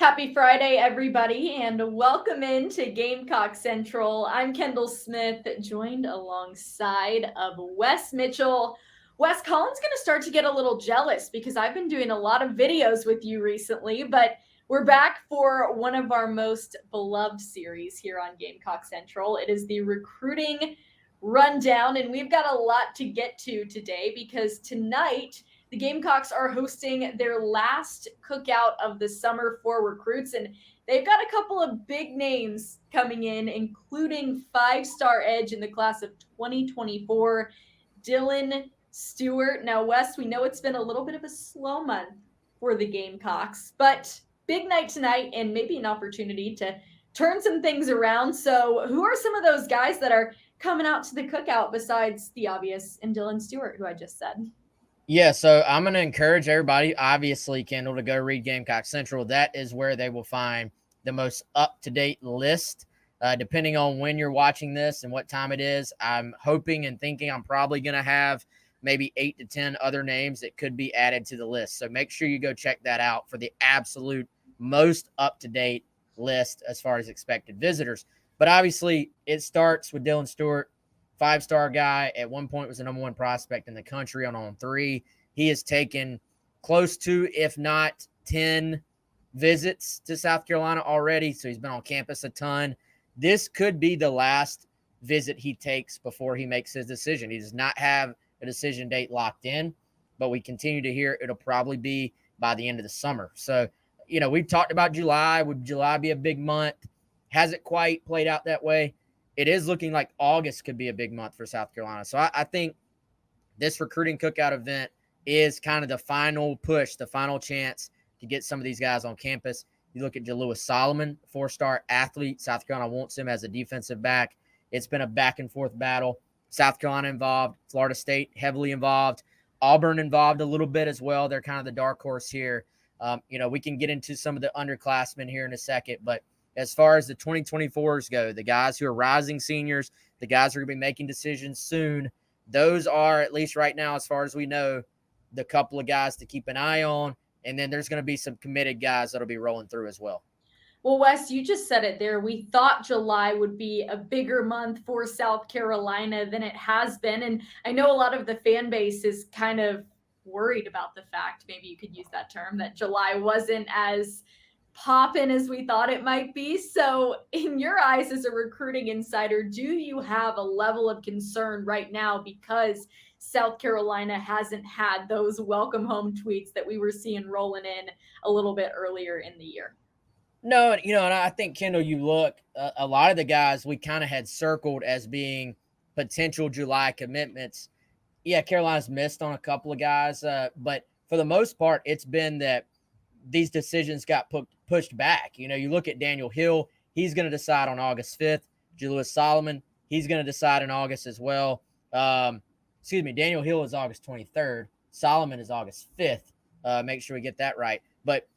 Happy Friday, everybody, and welcome into Gamecock Central. I'm Kendall Smith, joined alongside of Wes Mitchell. Wes, Colin's going to start to get a little jealous because I've been doing a lot of videos with you recently, but we're back for one of our most beloved series here on Gamecock Central. It is the recruiting rundown, and we've got a lot to get to today because tonight the Gamecocks are hosting their last cookout of the summer for recruits, and they've got a couple of big names coming in, including five-star edge in the class of 2024, Dylan Stewart. Now, Wes, we know it's been a little bit of a slow month for the Gamecocks, but big night tonight and maybe an opportunity to turn some things around. So, who are some of those guys that are coming out to the cookout besides the obvious and Dylan Stewart, who I just said? Yeah, so I'm going to encourage everybody, obviously, Kendall, to go read Gamecock Central. That is where they will find the most up-to-date list. Depending on when you're watching this and what time it is, I'm hoping and thinking I'm probably going to have maybe 8 to 10 other names that could be added to the list. So make sure you go check that out for the absolute most up-to-date list as far as expected visitors. But obviously, it starts with Dylan Stewart. Five-star guy, at one point was the number one prospect in the country on 3. He has taken close to, if not 10 visits to South Carolina already, so he's been on campus a ton. This could be the last visit he takes before he makes his decision. He does not have a decision date locked in, but we continue to hear it'll probably be by the end of the summer. So, we've talked about July. Would July be a big month? Hasn't quite played out that way. It is looking like August could be a big month for South Carolina. So I think this recruiting cookout event is kind of the final push, the final chance to get some of these guys on campus. You look at Jalewis Solomon, 4-star athlete. South Carolina wants him as a defensive back. It's been a back-and-forth battle. South Carolina involved, Florida State heavily involved, Auburn involved a little bit as well. They're kind of the dark horse here. We can get into some of the underclassmen here in a second, but as far as the 2024s go, the guys who are rising seniors, the guys who are going to be making decisions soon, those are, at least right now, as far as we know, the couple of guys to keep an eye on. And then there's going to be some committed guys that'll be rolling through as well. Well, Wes, you just said it there. We thought July would be a bigger month for South Carolina than it has been. And I know a lot of the fan base is kind of worried about the fact, maybe you could use that term, that July wasn't as poppin' as we thought it might be. So, in your eyes as a recruiting insider, do you have a level of concern right now because South Carolina hasn't had those welcome home tweets that we were seeing rolling in a little bit earlier in the year? No, and I think, Kendall, you look, a lot of the guys we kind of had circled as being potential July commitments. Yeah, Carolina's missed on a couple of guys, but for the most part, it's been that these decisions got pushed back. You look at Daniel Hill, he's going to decide on August 5th. Jalewis Solomon, he's going to decide in August as well. Daniel Hill is August 23rd. Solomon is August 5th. Make sure we get that right. But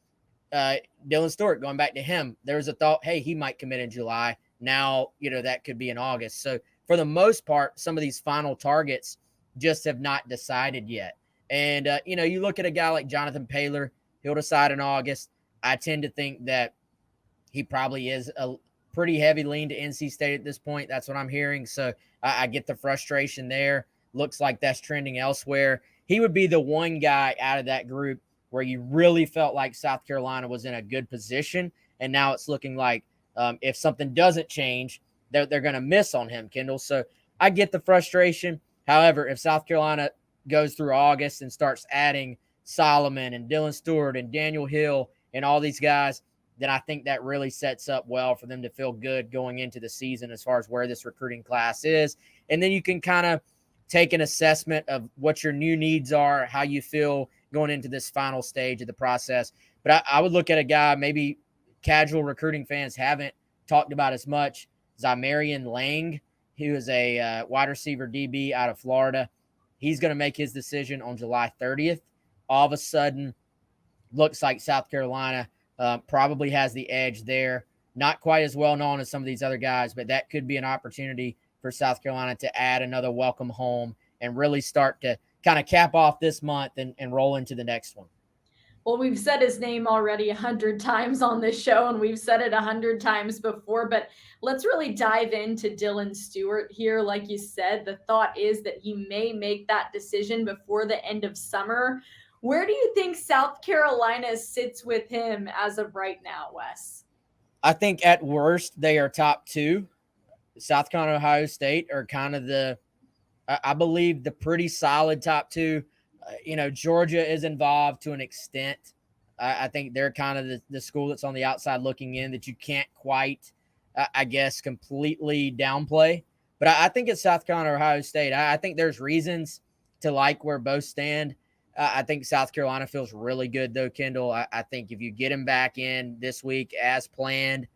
Dylan Stewart, going back to him, there was a thought, hey, he might commit in July. Now, that could be in August. So for the most part, some of these final targets just have not decided yet. And, you look at a guy like Jonathan Paylor, he'll decide in August. I tend to think that he probably is a pretty heavy lean to NC State at this point. That's what I'm hearing. So I get the frustration there. Looks like that's trending elsewhere. He would be the one guy out of that group where you really felt like South Carolina was in a good position. And now it's looking like if something doesn't change, they're going to miss on him, Kendall. So I get the frustration. However, if South Carolina goes through August and starts adding Solomon and Dylan Stewart and Daniel Hill and all these guys, then I think that really sets up well for them to feel good going into the season as far as where this recruiting class is. And then you can kind of take an assessment of what your new needs are, how you feel going into this final stage of the process. But I would look at a guy maybe casual recruiting fans haven't talked about as much, Zymarian Lang, who is a wide receiver DB out of Florida. He's going to make his decision on July 30th. All of a sudden, looks like South Carolina probably has the edge there. Not quite as well known as some of these other guys, but that could be an opportunity for South Carolina to add another welcome home and really start to kind of cap off this month and roll into the next one. Well, we've said his name already 100 times on this show, and we've said it 100 times before, but let's really dive into Dylan Stewart here. Like you said, the thought is that he may make that decision before the end of summer. Where do you think South Carolina sits with him as of right now, Wes? I think at worst they are top two. South Carolina, Ohio State are kind of I believe, the pretty solid top two. Georgia is involved to an extent. I think they're kind of the school that's on the outside looking in that you can't quite, I guess, completely downplay. But I think it's South Carolina or Ohio State. I think there's reasons to like where both stand. I think South Carolina feels really good, though, Kendall. I think if you get him back in this week as planned,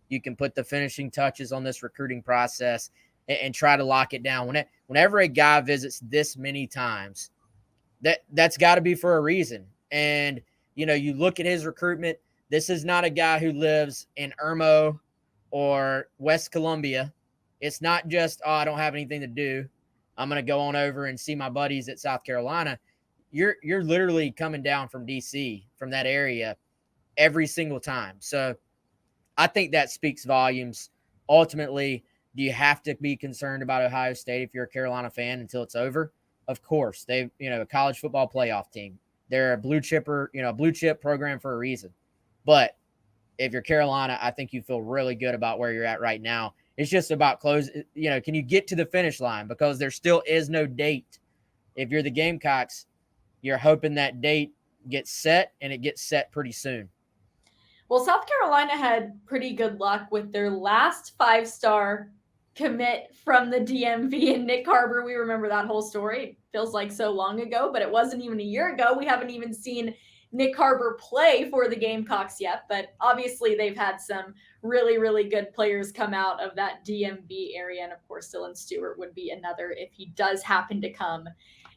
you can put the finishing touches on this recruiting process and try to lock it down. Whenever a guy visits this many times, that's got to be for a reason. And, you look at his recruitment. This is not a guy who lives in Irmo or West Columbia. It's not just, I don't have anything to do, I'm going to go on over and see my buddies at South Carolina. You're literally coming down from DC, from that area, every single time. So I think that speaks volumes. Ultimately, do you have to be concerned about Ohio State if you're a Carolina fan until it's over? Of course. They've, a college football playoff team. They're a blue chip program for a reason. But if you're Carolina, I think you feel really good about where you're at right now. It's just about can you get to the finish line? Because there still is no date. If you're the Gamecocks, you're hoping that date gets set, and it gets set pretty soon. Well, South Carolina had pretty good luck with their last 5-star commit from the DMV and Nick Harbor. We remember that whole story. It feels like so long ago, but it wasn't even a year ago. We haven't even seen Nick Harbor play for the Gamecocks yet, but obviously they've had some really, really good players come out of that DMV area. And of course, Dylan Stewart would be another if he does happen to come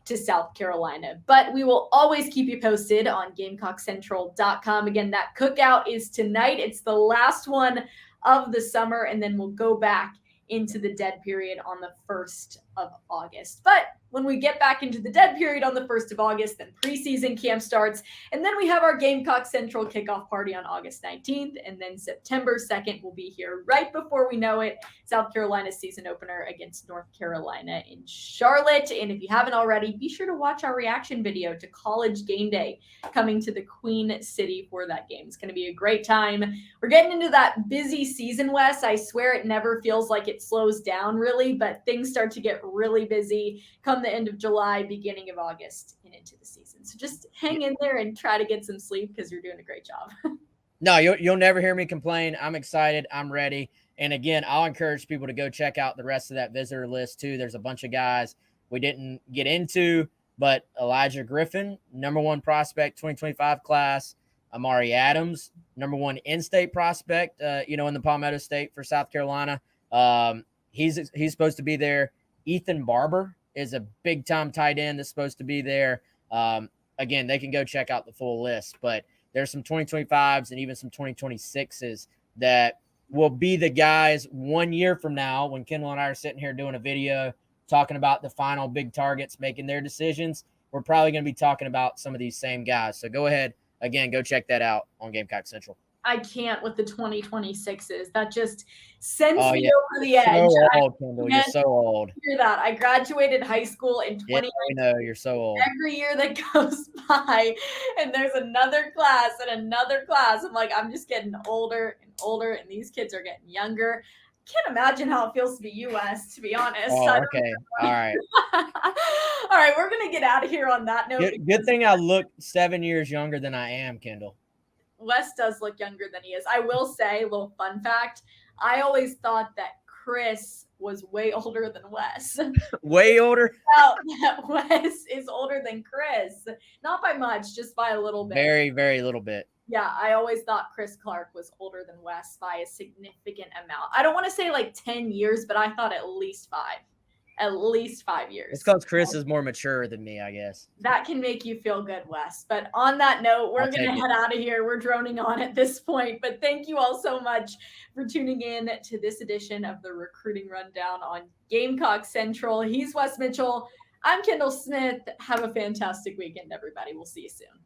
to South Carolina. But we will always keep you posted on GamecockCentral.com. Again, that cookout is tonight. It's the last one of the summer, and then we'll go back into the dead period on the 1st of August. But when we get back into the dead period on the 1st of August, then preseason camp starts. And then we have our Gamecock Central kickoff party on August 19th. And then September 2nd will be here right before we know it. South Carolina's season opener against North Carolina in Charlotte. And if you haven't already, be sure to watch our reaction video to College Game Day coming to the Queen City for that game. It's going to be a great time. We're getting into that busy season, Wes. I swear it never feels like it slows down really, but things start to get really busy come the end of July, beginning of August, and into the season. So just hang in there and try to get some sleep because you're doing a great job. No, you'll never hear me complain. I'm excited. I'm ready. And again, I'll encourage people to go check out the rest of that visitor list too. There's a bunch of guys we didn't get into, but Elijah Griffin, #1 prospect, 2025 class. Amari Adams, #1 in-state prospect, in the Palmetto State for South Carolina. He's supposed to be there. Ethan Barber is a big-time tight end that's supposed to be there. Again, they can go check out the full list, but there's some 2025s and even some 2026s that will be the guys 1 year from now when Kendall and I are sitting here doing a video talking about the final big targets making their decisions. We're probably going to be talking about some of these same guys. So go ahead, again, go check that out on Gamecock Central. I can't with the 2026s. That just sends me over the You're edge. so old, Kendall. You're so old. Hear that. I graduated high school in 2019. Yeah, I know, you're so old. Every year that goes by and there's another class and another class, I'm like, I'm just getting older and older, and these kids are getting younger. Can't imagine how it feels to be US, to be honest. Oh, okay. All right. All right, we're going to get out of here on that note. Good thing I look 7 years younger than I am, Kendall. Wes does look younger than he is. I will say, a little fun fact, I always thought that Chris was way older than Wes. Way older? That Wes is older than Chris. Not by much, just by a little bit. Very, very little bit. Yeah, I always thought Chris Clark was older than Wes by a significant amount. I don't want to say like 10 years, but I thought at least 5. At least 5 years. It's because Chris is more mature than me, I guess. That can make you feel good, Wes. But on that note, we're going to head out of here. We're droning on at this point. But thank you all so much for tuning in to this edition of the Recruiting Rundown on Gamecock Central. He's Wes Mitchell. I'm Kendall Smith. Have a fantastic weekend, everybody. We'll see you soon.